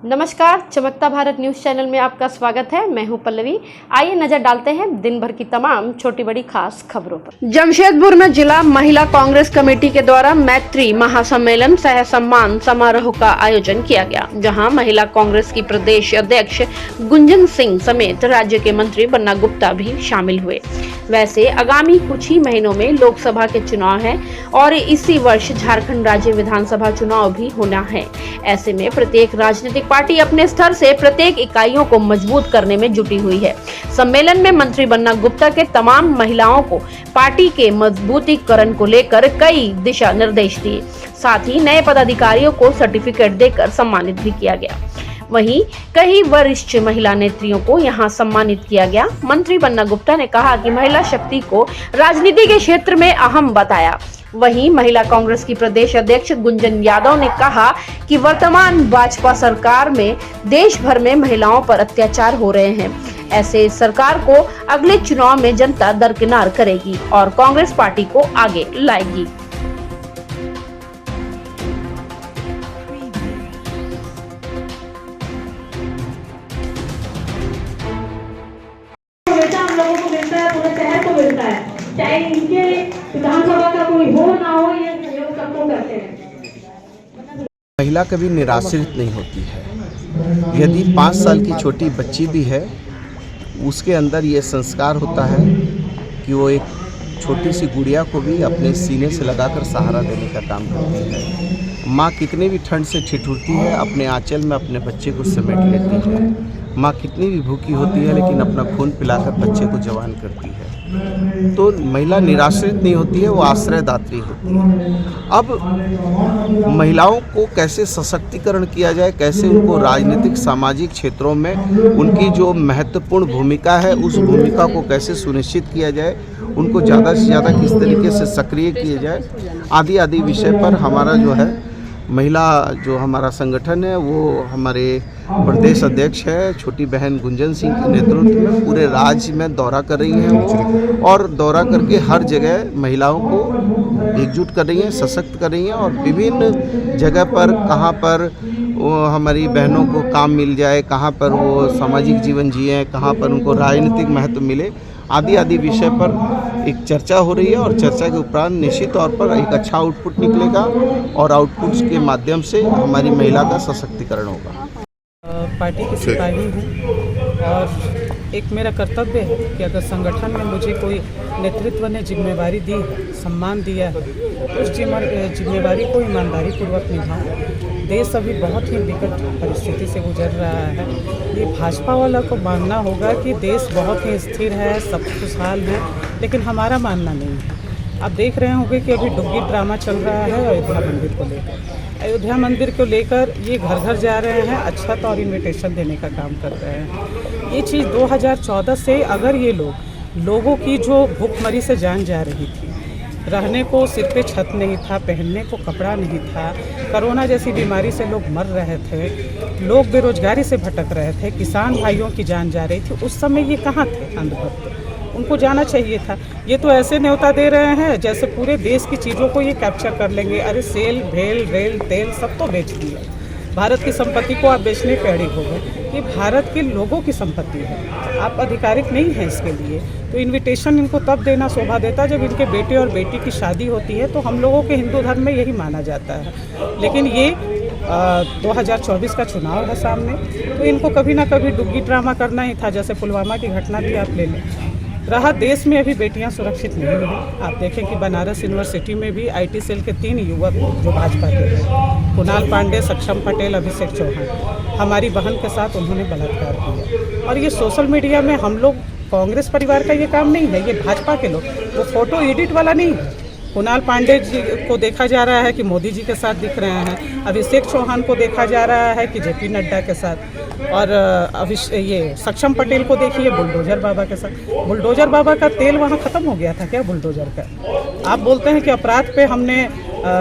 नमस्कार, चमकता Bharat news channel में आपका स्वागत है। मैं हूं पल्लवी। आइए नजर डालते हैं दिन भर की तमाम छोटी बड़ी खास खबरों पर। जमशेदपुर में जिला महिला कांग्रेस कमेटी के द्वारा मैत्री महासम्मेलन सह सम्मान समारोह का आयोजन किया गया, जहां महिला कांग्रेस की प्रदेश अध्यक्ष गुंजन सिंह समेत राज्य के मंत्री बन्ना गुप्ता भी शामिल हुए। वैसे आगामी कुछ ही महीनों में लोकसभा के चुनाव हैं और इसी वर्ष झारखंड राज्य विधानसभा चुनाव भी होना है। ऐसे में प्रत्येक राजनीतिक पार्टी अपने स्तर से प्रत्येक इकाइयों को मजबूत करने में जुटी हुई है। सम्मेलन में मंत्री बन्ना गुप्ता के तमाम महिलाओं को पार्टी के मजबूतीकरण को लेकर कई दिशा निर्देश दिए। साथ ही नए पदाधिकारियों को सर्टिफिकेट देकर सम्मानित भी किया गया। वहीं कई वरिष्ठ महिला नेत्रियों को यहां सम्मानित किया गया। मंत्री बन्ना गुप्ता ने कहा कि महिला शक्ति को राजनीति के क्षेत्र में अहम बताया। वहीं महिला कांग्रेस की प्रदेश अध्यक्ष गुंजन यादव ने कहा कि वर्तमान भाजपा सरकार में देश भर में महिलाओं पर अत्याचार हो रहे हैं। ऐसे सरकार को अगले चुनाव में जनता दरकिनार करेगी और कांग्रेस पार्टी को आगे लाएगी। हम लोगों को मिलता है, पूरे शहर को मिलता है, चाहे इनके विधानसभा का कोई हो ना हो, ये सहयोग सबको करते हैं। महिला कभी निराश्रित नहीं होती है। यदि 5 साल की छोटी बच्ची भी है, उसके अंदर ये संस्कार होता है कि वो एक छोटी सी गुड़िया को भी अपने सीने से लगाकर सहारा देने का काम करती है। माँ कितनी भी ठंड से ठिठुरती है, अपने आंचल में अपने बच्चे को समेट लेती है। माँ कितनी भी भूखी होती है, लेकिन अपना खून पिलाकर बच्चे को जवान करती है। तो महिला निराश्रित नहीं होती है, वो आश्रयदात्री होती है। अब महिलाओं को कैसे सशक्तिकरण किया जाए, कैसे उनको राजनीतिक सामाजिक क्षेत्रों में उनकी जो महत्वपूर्ण भूमिका है, उस भूमिका को कैसे सुनिश्चित किया जाए, उनको ज़्यादा से ज़्यादा किस तरीके से सक्रिय किया जाए, आदि आदि विषय पर हमारा जो है महिला जो हमारा संगठन है, वो हमारे प्रदेश अध्यक्ष है छोटी बहन गुंजन सिंह के नेतृत्व में पूरे राज्य में दौरा कर रही हैं वो, और दौरा करके हर जगह महिलाओं को एकजुट कर रही हैं, सशक्त कर रही हैं, और विभिन्न जगह पर कहाँ पर वो हमारी बहनों को काम मिल जाए, कहाँ पर वो सामाजिक जीवन जिए, कहाँ पर उनको राजनीतिक महत्व मिले, आदि आदि विषय पर एक चर्चा हो रही है। और चर्चा के उपरांत निश्चित तौर पर एक अच्छा आउटपुट निकलेगा और आउटपुट्स के माध्यम से हमारी महिला का सशक्तिकरण होगा। पार्टी की सिपाही हूँ और एक मेरा कर्तव्य है कि अगर संगठन में मुझे कोई नेतृत्व ने जिम्मेवारी दी है, सम्मान दिया है, तो उस जिम्मेवारी को ईमानदारी पूर्वक निभाऊं। देश अभी बहुत ही विकट परिस्थिति से गुजर रहा है। ये भाजपा वाला को मानना होगा कि देश बहुत ही स्थिर है, सब खुशहाल है, लेकिन हमारा मानना नहीं है। आप देख रहे होंगे कि अभी डुग्गी ड्रामा चल रहा है अयोध्या मंदिर को लेकर। अयोध्या मंदिर को लेकर ये घर घर जा रहे हैं, अक्षत और इन्विटेशन देने का काम कर रहे हैं। ये चीज़ 2014 से अगर ये लोगों की जो भूखमरी से जान जा रही थी, रहने को सिर पे छत नहीं था, पहनने को कपड़ा नहीं था, कोरोना जैसी बीमारी से लोग मर रहे थे, लोग बेरोजगारी से भटक रहे थे, किसान भाइयों की जान जा रही थी, उस समय ये कहाँ थे अंधभक्त? उनको जाना चाहिए था। ये तो ऐसे न्योता दे रहे हैं जैसे पूरे देश की चीज़ों को ये कैप्चर कर लेंगे। अरे सेल, भेल, रेल, तेल सब तो बेच दिया। भारत की संपत्ति को आप बेचने पे अड़िग हो गए। ये भारत के लोगों की संपत्ति है, आप आधिकारिक नहीं हैं इसके लिए। तो इनविटेशन इनको तब देना शोभा देता जब इनके बेटे और बेटी की शादी होती है, तो हम लोगों के हिंदू धर्म में यही माना जाता है। लेकिन ये 2024 का चुनाव है सामने, तो इनको कभी ना कभी डुग्गी ड्रामा करना ही था। जैसे पुलवामा की घटना भी आप ले लें, रहा देश में अभी बेटियां सुरक्षित नहीं हुई। आप देखें कि बनारस यूनिवर्सिटी में भी IT सेल के 3 युवक जो भाजपा के हैं, कुणाल पांडे, सक्षम पटेल, अभिषेक चौहान, हमारी बहन के साथ उन्होंने बलात्कार किया। और ये सोशल मीडिया में हम लोग, कांग्रेस परिवार का ये काम नहीं है, ये भाजपा के लोग, वो फोटो एडिट वाला नहीं है। कुणाल पांडे जी को देखा जा रहा है कि मोदी जी के साथ दिख रहे हैं, अभिषेक चौहान को देखा जा रहा है कि JP नड्डा के साथ, और ये सक्षम पटेल को देखिए बुलडोजर बाबा के साथ। बुलडोजर बाबा का तेल वहाँ ख़त्म हो गया था क्या बुलडोजर का? आप बोलते हैं कि अपराध पे हमने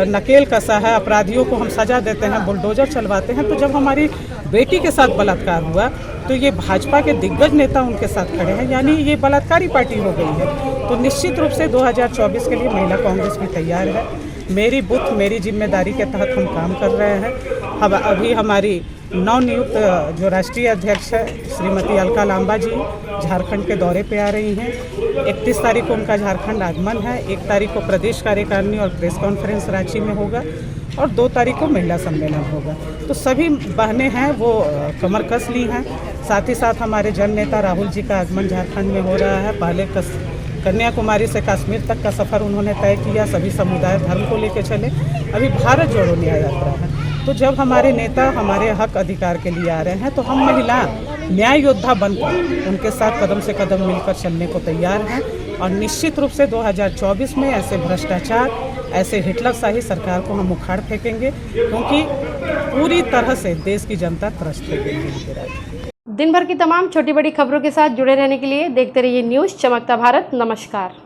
नकेल कसा है, अपराधियों को हम सजा देते हैं, बुलडोजर चलवाते हैं। तो जब हमारी बेटी के साथ बलात्कार हुआ तो ये भाजपा के दिग्गज नेता उनके साथ खड़े हैं, यानी ये बलात्कारी पार्टी हो गई है। तो निश्चित रूप से 2024 के लिए महिला कांग्रेस भी तैयार है। मेरी बुथ मेरी जिम्मेदारी के तहत हम काम कर रहे हैं। अब अभी हमारी नवनियुक्त जो राष्ट्रीय अध्यक्ष है श्रीमती अलका लांबा जी झारखंड के दौरे पे आ रही हैं। 31 तारीख को उनका झारखंड आगमन है। 1 तारीख को प्रदेश कार्यकारिणी और प्रेस कॉन्फ्रेंस रांची में होगा और 2 तारीख को महिला सम्मेलन होगा। तो सभी बहनें हैं वो कमर कस ली हैं। साथ ही साथ हमारे जन नेता राहुल जी का आगमन झारखंड में हो रहा है। पहले कन्याकुमारी से कश्मीर तक का सफ़र उन्होंने तय किया, सभी समुदाय धर्म को लेकर चले। अभी भारत जोड़ो न्याय यात्रा है। तो जब हमारे नेता हमारे हक अधिकार के लिए आ रहे हैं तो हम महिला न्याय योद्धा बनकर उनके साथ कदम से कदम मिलकर चलने को तैयार हैं। और निश्चित रूप से 2024 में ऐसे भ्रष्टाचार, ऐसे हिटलरशाही सरकार को हम उखाड़ फेंकेंगे, क्योंकि पूरी तरह से देश की जनता त्रस्त हो गई है। दिन भर की तमाम छोटी बड़ी खबरों के साथ जुड़े रहने के लिए देखते रहिए न्यूज़ चमकता भारत। नमस्कार।